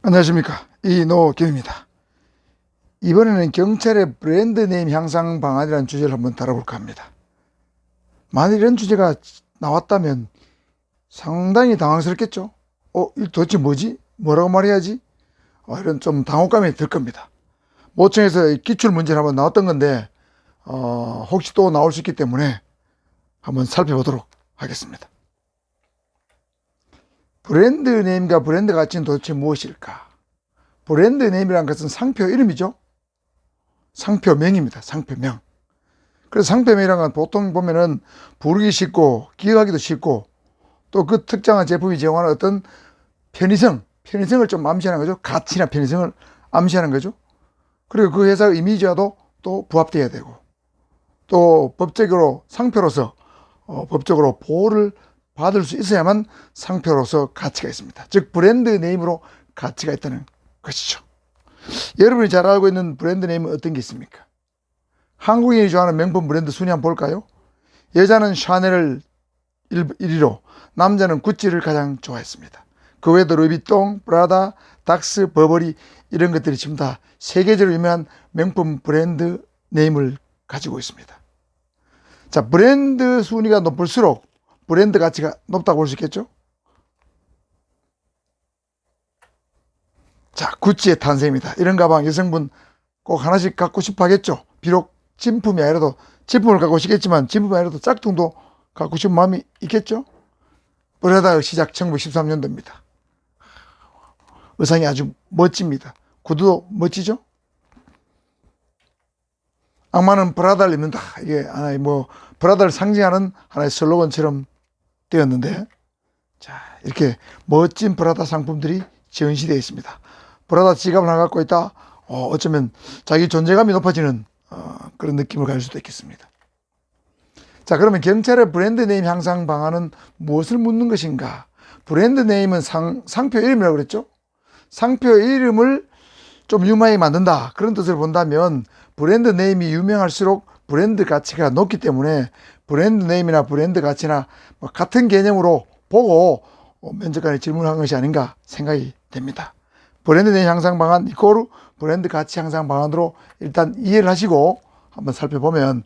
안녕하십니까, 이노경입니다. 이번에는 경찰의 브랜드 네임 향상 방안이라는 주제를 한번 다뤄볼까 합니다. 만일 이런 주제가 나왔다면 상당히 당황스럽겠죠. 이거 도대체 뭐지? 뭐라고 말해야지? 이런 좀 당혹감이 들 겁니다. 모청에서 기출 문제를 한번 나왔던 건데 혹시 또 나올 수 있기 때문에 한번 살펴보도록 하겠습니다. 브랜드 네임과 브랜드 가치는 도대체 무엇일까? 브랜드 네임이라는 것은 상표 이름이죠. 상표명입니다. 상표명. 그래서 상표명이라는 건 보통 보면은 부르기 쉽고 기억하기도 쉽고 또 그 특정한 제품이 제공하는 어떤 편의성을 좀 암시하는 거죠. 가치나 편의성을 암시하는 거죠. 그리고 그 회사 이미지와도 또 부합되어야 되고 또 법적으로 상표로서 법적으로 보호를 받을 수 있어야만 상표로서 가치가 있습니다. 즉 브랜드 네임으로 가치가 있다는 것이죠. 여러분이 잘 알고 있는 브랜드 네임은 어떤 게 있습니까? 한국인이 좋아하는 명품 브랜드 순위 한번 볼까요? 여자는 샤넬을 1위로, 남자는 구찌를 가장 좋아했습니다. 그 외에도 루이비통, 프라다, 닥스, 버버리 이런 것들이 지금 다 세계적으로 유명한 명품 브랜드 네임을 가지고 있습니다. 자, 브랜드 순위가 높을수록 브랜드 가치가 높다고 볼 수 있겠죠? 자, 구찌의 탄생입니다. 이런 가방 여성분 꼭 하나씩 갖고 싶어 하겠죠. 비록 진품이 아니라도, 진품을 갖고 싶겠지만 진품이 아니라도 짝퉁도 갖고 싶은 마음이 있겠죠. 프라다의 시작 1913년도입니다. 의상이 아주 멋집니다. 구두도 멋지죠. 악마는 프라다를 입는다. 이게 하나의 프라다를 상징하는 하나의 슬로건처럼 되었는데, 자, 이렇게 멋진 프라다 상품들이 전시되어 있습니다. 프라다 지갑을 하나 갖고 있다. 어쩌면 자기 존재감이 높아지는 그런 느낌을 가질 수도 있겠습니다. 자, 그러면 경찰의 브랜드 네임 향상 방안은 무엇을 묻는 것인가? 브랜드 네임은 상표 이름이라고 그랬죠? 상표 이름을 좀 유명하게 만든다. 그런 뜻을 본다면 브랜드 네임이 유명할수록 브랜드 가치가 높기 때문에 브랜드 네임이나 브랜드 가치나 같은 개념으로 보고 면접관에 질문한 것이 아닌가 생각이 됩니다. 브랜드 네임 향상 방안 이코르 브랜드 가치 향상 방안으로 일단 이해를 하시고 한번 살펴보면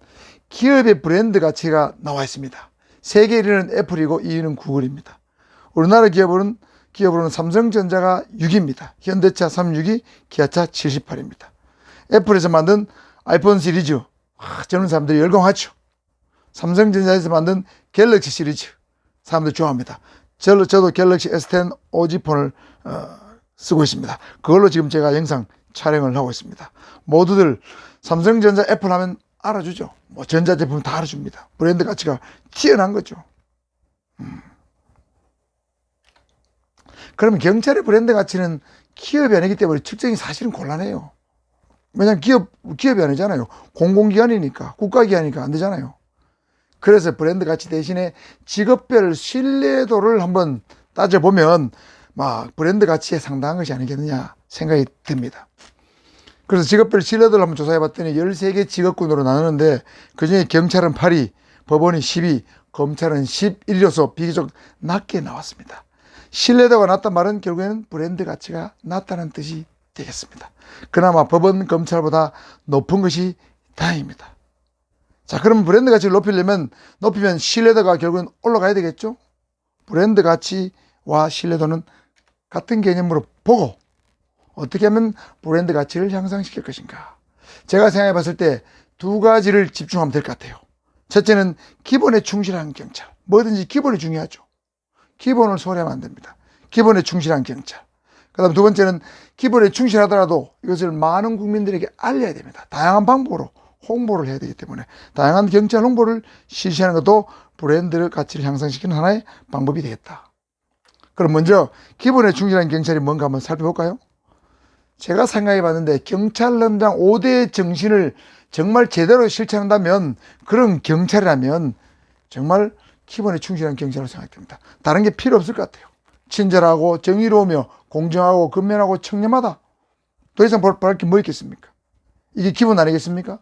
기업의 브랜드 가치가 나와 있습니다. 세계 1위는 애플이고 2위는 구글입니다. 우리나라 기업으로는 삼성전자가 6위입니다. 현대차 36위, 기아차 78위입니다. 애플에서 만든 아이폰 시리즈, 젊은 사람들이 열광하죠. 삼성전자에서 만든 갤럭시 시리즈, 사람들 좋아합니다. 저도 갤럭시 S10 OG 폰을 쓰고 있습니다. 그걸로 지금 제가 영상 촬영을 하고 있습니다. 모두들 삼성전자, 애플 하면 알아주죠. 전자제품 다 알아줍니다. 브랜드 가치가 뛰어난 거죠. 그러면 경찰의 브랜드 가치는 기업이 아니기 때문에 측정이 사실은 곤란해요. 왜냐하면 기업이 아니잖아요. 공공기관이니까, 국가기관이니까 안 되잖아요. 그래서 브랜드 가치 대신에 직업별 신뢰도를 한번 따져보면 브랜드 가치에 상당한 것이 아니겠느냐 생각이 듭니다. 그래서 직업별 신뢰도를 한번 조사해봤더니 13개 직업군으로 나누는데 그중에 경찰은 8위, 법원이 10위, 검찰은 11위로서 비교적 낮게 나왔습니다. 신뢰도가 낮단 말은 결국에는 브랜드 가치가 낮다는 뜻이 되겠습니다. 그나마 법원, 검찰보다 높은 것이 다행입니다. 자, 그럼 브랜드 가치를 높이면 신뢰도가 결국은 올라가야 되겠죠? 브랜드 가치와 신뢰도는 같은 개념으로 보고 어떻게 하면 브랜드 가치를 향상시킬 것인가? 제가 생각해 봤을 때 두 가지를 집중하면 될 것 같아요. 첫째는 기본에 충실한 경찰. 뭐든지 기본이 중요하죠. 기본을 소홀하면 안 됩니다. 기본에 충실한 경찰. 그 다음 두 번째는 기본에 충실하더라도 이것을 많은 국민들에게 알려야 됩니다. 다양한 방법으로 홍보를 해야 되기 때문에 다양한 경찰 홍보를 실시하는 것도 브랜드 가치를 향상시키는 하나의 방법이 되겠다. 그럼 먼저 기본에 충실한 경찰이 뭔가 한번 살펴볼까요? 제가 생각해 봤는데 경찰론장 5대 정신을 정말 제대로 실천한다면 그런 경찰이라면 정말 기본에 충실한 경찰로 생각됩니다. 다른 게 필요 없을 것 같아요. 친절하고 정의로우며 공정하고 근면하고 청렴하다. 더 이상 바랄 게 뭐 있겠습니까? 이게 기본 아니겠습니까?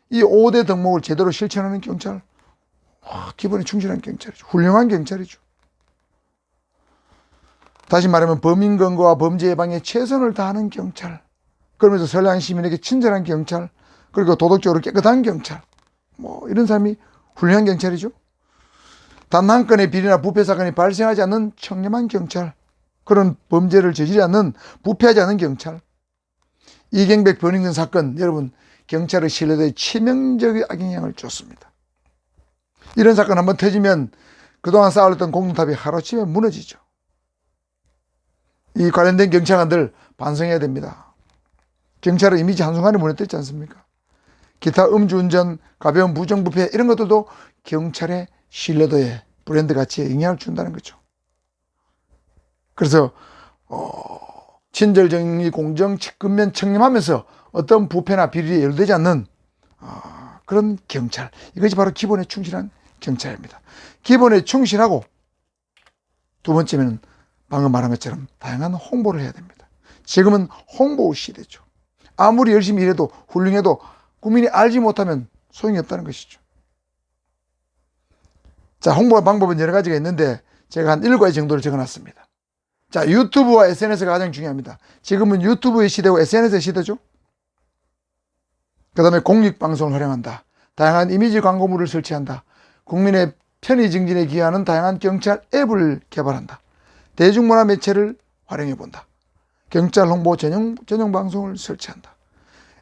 이 5대 덕목을 제대로 실천하는 경찰, 기본에 충실한 경찰이죠. 훌륭한 경찰이죠. 다시 말하면 범인 검거와 범죄 예방에 최선을 다하는 경찰, 그러면서 선량한 시민에게 친절한 경찰, 그리고 도덕적으로 깨끗한 경찰, 뭐 이런 사람이 훌륭한 경찰이죠. 단 한 건의 비리나 부패 사건이 발생하지 않는 청렴한 경찰, 그런 범죄를 저지르지 않는, 부패하지 않는 경찰. 이경백 버닝썬 사건, 여러분, 경찰의 신뢰도에 치명적인 악영향을 줬습니다. 이런 사건 한번 터지면 그동안 쌓아왔던 공동탑이 하루아침에 무너지죠. 이 관련된 경찰관들 반성해야 됩니다. 경찰의 이미지 한순간에 무너뜨렸지 않습니까? 기타 음주운전, 가벼운 부정부패 이런 것들도 경찰의 신뢰도에, 브랜드 가치에 영향을 준다는 거죠. 그래서 친절정의, 공정, 측근면 청렴하면서 어떤 부패나 비리에 연루되지 않는 그런 경찰, 이것이 바로 기본에 충실한 경찰입니다. 기본에 충실하고, 두 번째는 방금 말한 것처럼 다양한 홍보를 해야 됩니다. 지금은 홍보 시대죠. 아무리 열심히 일해도, 훌륭해도 국민이 알지 못하면 소용이 없다는 것이죠. 자, 홍보 방법은 여러 가지가 있는데 제가 한 7가지 정도를 적어놨습니다. 자, 유튜브와 SNS가 가장 중요합니다. 지금은 유튜브의 시대고 SNS의 시대죠. 그 다음에 공익방송을 활용한다. 다양한 이미지 광고물을 설치한다. 국민의 편의 증진에 기여하는 다양한 경찰 앱을 개발한다. 대중문화 매체를 활용해본다. 경찰 홍보 전용 방송을 설치한다.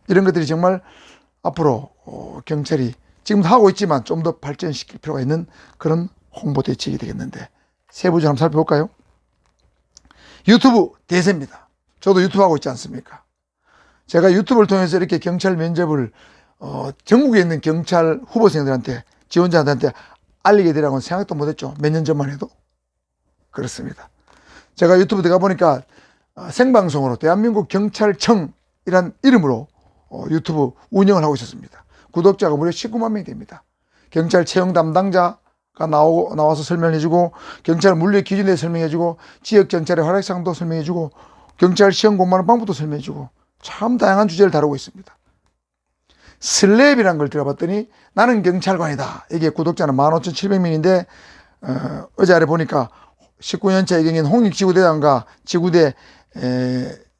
이런 것들이 정말 앞으로 경찰이 지금도 하고 있지만 좀 더 발전시킬 필요가 있는 그런 홍보 대책이 되겠는데, 세부적으로 한번 살펴볼까요? 유튜브 대세입니다. 저도 유튜브 하고 있지 않습니까? 제가 유튜브를 통해서 이렇게 경찰 면접을 전국에 있는 경찰 후보생들한테, 지원자들한테 알리게 되라고는 생각도 못했죠. 몇 년 전만 해도. 그렇습니다. 제가 유튜브 들어가 보니까 생방송으로 대한민국 경찰청이란 이름으로 유튜브 운영을 하고 있었습니다. 구독자가 무려 19만 명이 됩니다. 경찰 채용 담당자가 나와서 설명해주고, 경찰 물리 기준에 대해 설명해주고, 지역 경찰의 활약상도 설명해주고, 경찰 시험 공부하는 방법도 설명해주고, 참 다양한 주제를 다루고 있습니다. 슬랩이라는 걸 들어봤더니 나는 경찰관이다. 이게 구독자는 15,700명인데 어제 아래 보니까 19년차 예경인 홍익지구대장과 지구대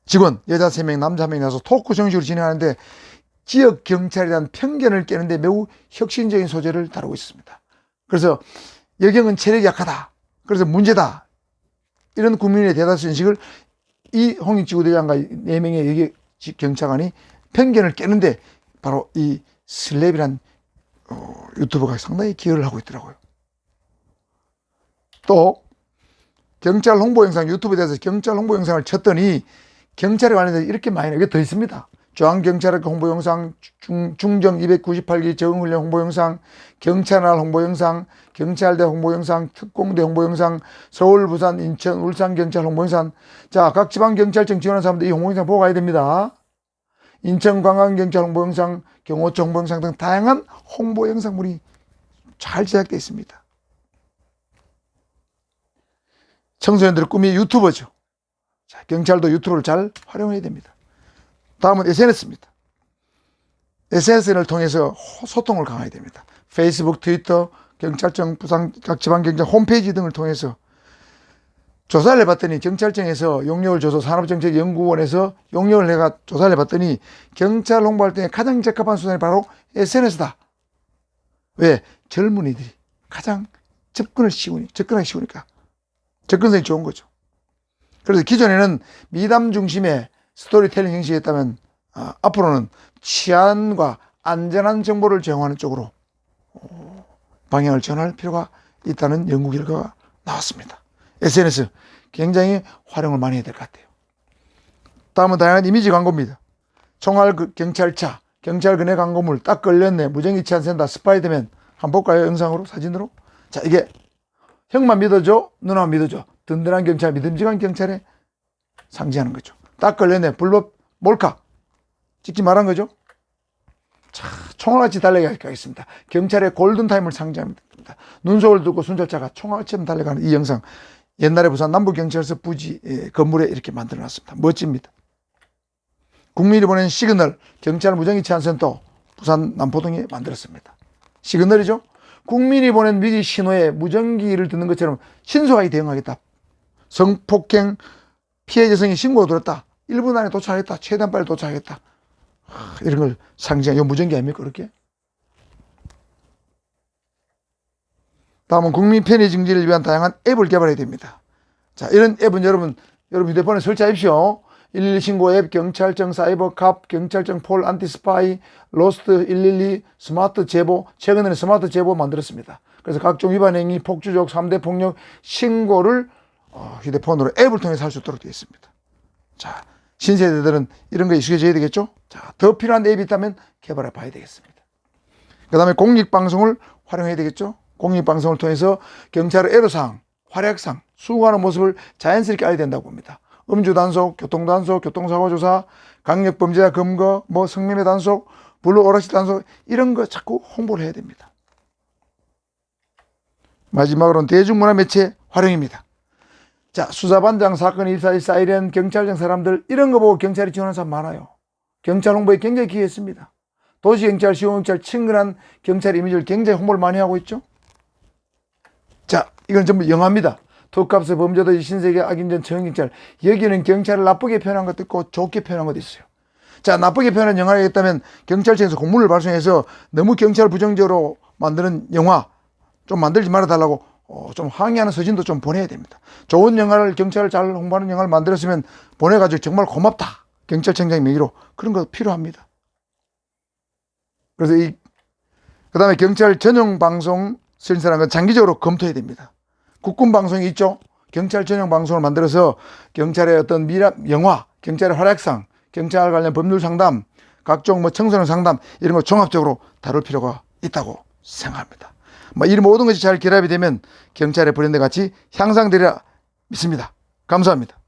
직원 여자 3명 남자 1명이 나서 토크 정식으로 진행하는데 지역 경찰에 대한 편견을 깨는데 매우 혁신적인 소재를 다루고 있습니다. 그래서 여경은 체력이 약하다, 그래서 문제다, 이런 국민의 대다수 인식을 이 홍익지구대장과 4명의 여기 경찰관이 편견을 깨는데 바로 이 슬랩이란 유튜버가 상당히 기여를 하고 있더라고요. 또 경찰 홍보 영상, 유튜브에 대해서 경찰 홍보 영상을 쳤더니 경찰에 관련해서 이렇게 많이 이게 더 있습니다. 중앙경찰학 홍보 영상, 중정 298기 적응훈련 홍보 영상, 경찰날 홍보 영상, 경찰대 홍보 영상, 특공대 홍보 영상, 서울, 부산, 인천, 울산 경찰 홍보 영상. 자, 각 지방경찰청 지원하는 사람들 이 홍보 영상 보고 가야 됩니다. 인천관광경찰 홍보 영상, 경호처 홍보 영상 등 다양한 홍보 영상물이 잘 제작되어 있습니다. 청소년들의 꿈이 유튜버죠. 자, 경찰도 유튜브를 잘 활용해야 됩니다. 다음은 SNS입니다. SNS를 통해서 소통을 강화해야 됩니다. 페이스북, 트위터, 경찰청, 부산 각 지방경찰 홈페이지 등을 통해서 조사를 해봤더니, 경찰청에서 용역을 줘서 산업정책연구원에서 용역을 해가 조사를 해봤더니 경찰 홍보할 때 가장 적합한 수단이 바로 SNS다. 왜? 젊은이들이 가장 접근하기 쉬우니까. 접근성이 좋은 거죠. 그래서 기존에는 미담 중심의 스토리텔링 형식이었다면 앞으로는 치안과 안전한 정보를 제공하는 쪽으로 방향을 전할 필요가 있다는 연구 결과가 나왔습니다. SNS 굉장히 활용을 많이 해야 될 것 같아요. 다음은 다양한 이미지 광고입니다. 총알 경찰차, 경찰 근해 광고물, 딱 걸렸네, 무전기 치안 센다, 스파이더맨. 한번 볼까요? 영상으로, 사진으로. 자, 이게 형만 믿어줘, 누나만 믿어줘. 든든한 경찰, 믿음직한 경찰에 상징하는 거죠. 딱 걸렸네, 불법 몰카. 찍지 말한 거죠. 자, 총알같이 달려가겠습니다. 경찰의 골든타임을 상징합니다. 눈속을 듣고 순찰차가 총알처럼 달려가는 이 영상. 옛날에 부산 남부경찰서 부지 건물에 이렇게 만들어놨습니다. 멋집니다. 국민이 보낸 시그널, 경찰 무전기 치안센터 부산 남포동에 만들었습니다. 시그널이죠. 국민이 보낸 위기 신호에 무전기를 듣는 것처럼 신속하게 대응하겠다. 성폭행 피해 여성이 신고가 들었다. 1분 안에 도착하겠다. 최대한 빨리 도착하겠다. 이런 걸 상징한, 이거 무전기 아닙니까, 그렇게? 다음은 국민 편의 증진을 위한 다양한 앱을 개발해야 됩니다. 자, 이런 앱은 여러분 휴대폰에 설치하십시오. 112 신고 앱, 경찰청 사이버캅, 경찰청 폴 안티스파이, 로스트 112, 스마트 제보, 최근에는 스마트 제보 만들었습니다. 그래서 각종 위반 행위, 폭주족, 3대 폭력 신고를 휴대폰으로 앱을 통해서 할 수 있도록 되어 있습니다. 자, 신세대들은 이런 거 익숙해져야 되겠죠? 자, 더 필요한 앱이 있다면 개발해 봐야 되겠습니다. 그 다음에 공익방송을 활용해야 되겠죠? 공익방송을 통해서 경찰의 애로사항, 활약상, 수고하는 모습을 자연스럽게 알려야 된다고 봅니다. 음주 단속, 교통 단속, 교통사고 조사, 강력범죄자 검거, 성매매 단속, 블루 오락실 단속, 이런 거 자꾸 홍보를 해야 됩니다. 마지막으로는 대중문화 매체 활용입니다. 자, 수사반장, 사건 입사의 사이렌, 경찰청 사람들, 이런 거 보고 경찰이 지원하는 사람 많아요. 경찰 홍보에 굉장히 기여했습니다. 도시경찰, 시공경찰, 친근한 경찰 이미지를 굉장히 홍보를 많이 하고 있죠. 자, 이건 전부 영화입니다. 투캅스, 범죄도시, 신세계, 악인전, 처형경찰. 여기는 경찰을 나쁘게 표현한 것도 있고 좋게 표현한 것도 있어요. 자, 나쁘게 표현한 영화가 있다면 경찰청에서 공문을 발송해서 너무 경찰 부정적으로 만드는 영화 좀 만들지 말아달라고 좀 항의하는 서신도 좀 보내야 됩니다. 좋은 영화를, 경찰을 잘 홍보하는 영화를 만들었으면 보내가지고 정말 고맙다, 경찰청장 명의로, 그런 거 필요합니다. 그래서 그 다음에 경찰 전용 방송 설치라는 건 장기적으로 검토해야 됩니다. 국군 방송이 있죠. 경찰 전용 방송을 만들어서 경찰의 어떤 영화, 경찰의 활약상, 경찰 관련 법률 상담, 각종 청소년 상담, 이런 거 종합적으로 다룰 필요가 있다고 생각합니다. 이 모든 것이 잘 결합이 되면 경찰의 브랜드 가치 향상되리라 믿습니다. 감사합니다.